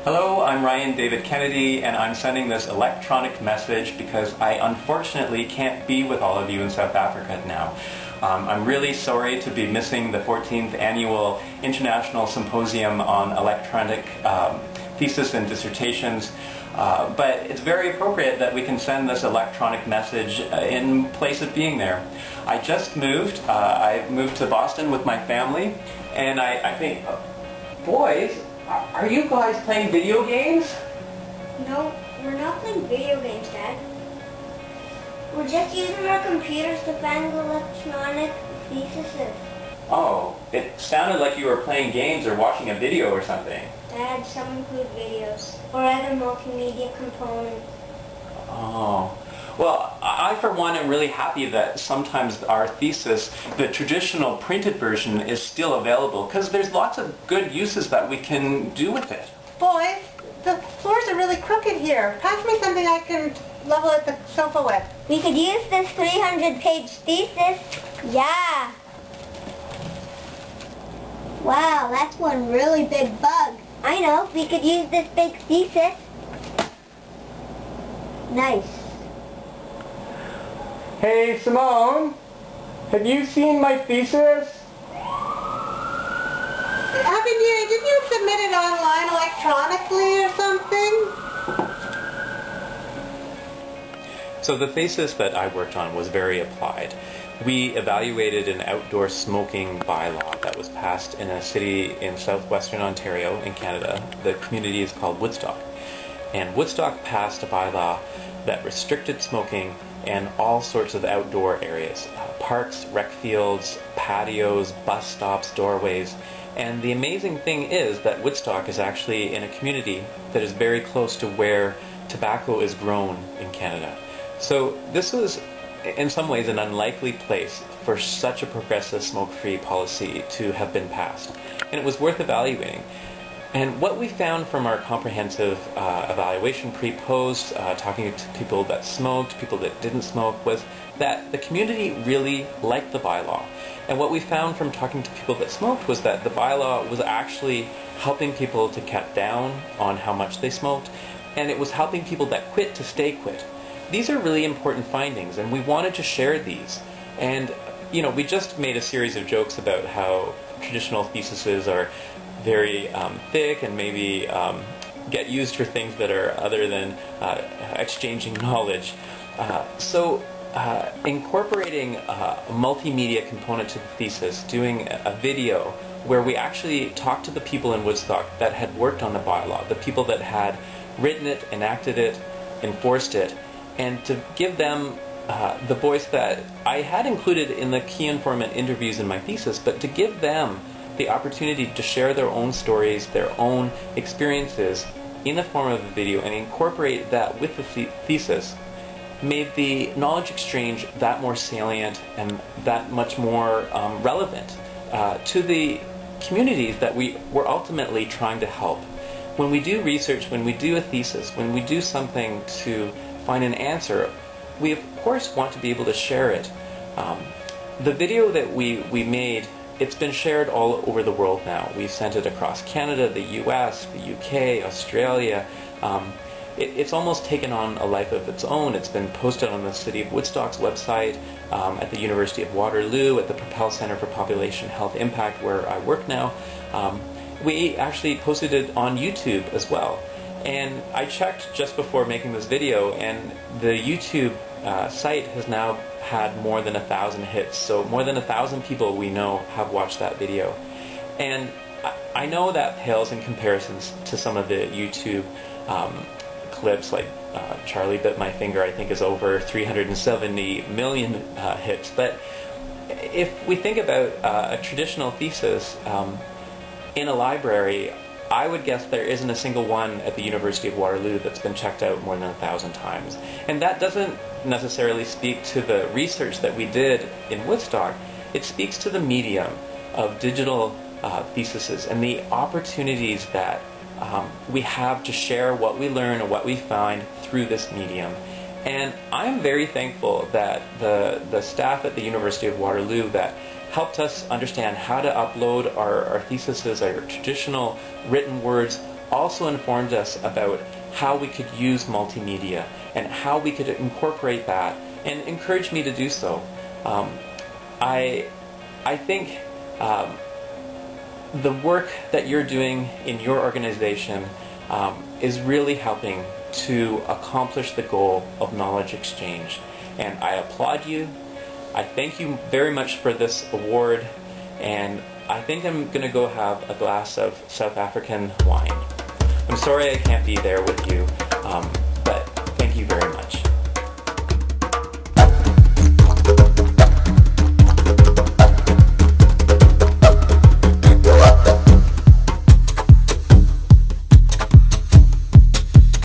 Hello, I'm Ryan David Kennedy, and I'm sending this electronic message because I unfortunately can't be with all of you in South Africa now. I'm really sorry to be missing the 14th Annual International Symposium on Electronic Thesis and Dissertations, but it's very appropriate that we can send this electronic message in place of being there. I just moved. I moved to Boston with my family, and I think, boys, are you guys playing video games? No, we're not playing video games, Dad. We're just using our computers to find electronic theses. Oh, it sounded like you were playing games or watching a video or something. Dad, some include videos or other multimedia components. Oh. Well, I for one am really happy that sometimes our thesis, the traditional printed version, is still available because there's lots of good uses that we can do with it. Boys, the floors are really crooked here. Pass me something I can level at the sofa with. We could use this 300-page thesis. Yeah. Wow, that's one really big bug. I know, we could use this big thesis. Nice. Hey, Simone, have you seen my thesis? Didn't you submit it online electronically or something? So the thesis that I worked on was very applied. We evaluated an outdoor smoking bylaw that was passed in a city in southwestern Ontario in Canada. The community is called Woodstock. And Woodstock passed a bylaw that restricted smoking in all sorts of outdoor areas. Parks, rec fields, patios, bus stops, doorways. And the amazing thing is that Woodstock is actually in a community that is very close to where tobacco is grown in Canada. So this was, in some ways, an unlikely place for such a progressive smoke-free policy to have been passed. And it was worth evaluating. And what we found from our comprehensive evaluation pre-post, talking to people that smoked, people that didn't smoke, was that the community really liked the bylaw. And what we found from talking to people that smoked was that the bylaw was actually helping people to cut down on how much they smoked, and it was helping people that quit to stay quit. These are really important findings, and we wanted to share these. And, you know, we just made a series of jokes about how traditional theses are very thick and maybe get used for things that are other than exchanging knowledge. So incorporating a multimedia component to the thesis, doing a video where we actually talked to the people in Woodstock that had worked on the bylaw, the people that had written it, enacted it, enforced it, and to give them the voice that I had included in the key informant interviews in my thesis, but to give them the opportunity to share their own stories, their own experiences in the form of a video and incorporate that with the thesis made the knowledge exchange that more salient and that much more relevant to the communities that we were ultimately trying to help. When we do research, when we do a thesis, when we do something to find an answer, we of course want to be able to share it. The video that we made, it's been shared all over the world now. We've sent it across Canada, the US, the UK, Australia. It's almost taken on a life of its own. It's been posted on the City of Woodstock's website, at the University of Waterloo, at the Propel Center for Population Health Impact, where I work now. We actually posted it on YouTube as well. And I checked just before making this video, and the YouTube site has now had more than 1,000 hits. So more than 1,000 people we know have watched that video. And I know that pales in comparisons to some of the YouTube clips, like Charlie Bit My Finger, I think is over 370 million hits. But if we think about a traditional thesis in a library, I would guess there isn't a single one at the University of Waterloo that's been checked out more than 1,000 times. And that doesn't necessarily speak to the research that we did in Woodstock. It speaks to the medium of digital theses and the opportunities that we have to share what we learn and what we find through this medium. And I'm very thankful that the staff at the University of Waterloo that helped us understand how to upload our theses, our traditional written words, also informed us about how we could use multimedia and how we could incorporate that, and encouraged me to do so. I think the work that you're doing in your organization is really helping to accomplish the goal of knowledge exchange. And I applaud you. I thank you very much for this award, and I think I'm going to go have a glass of South African wine. I'm sorry I can't be there with you.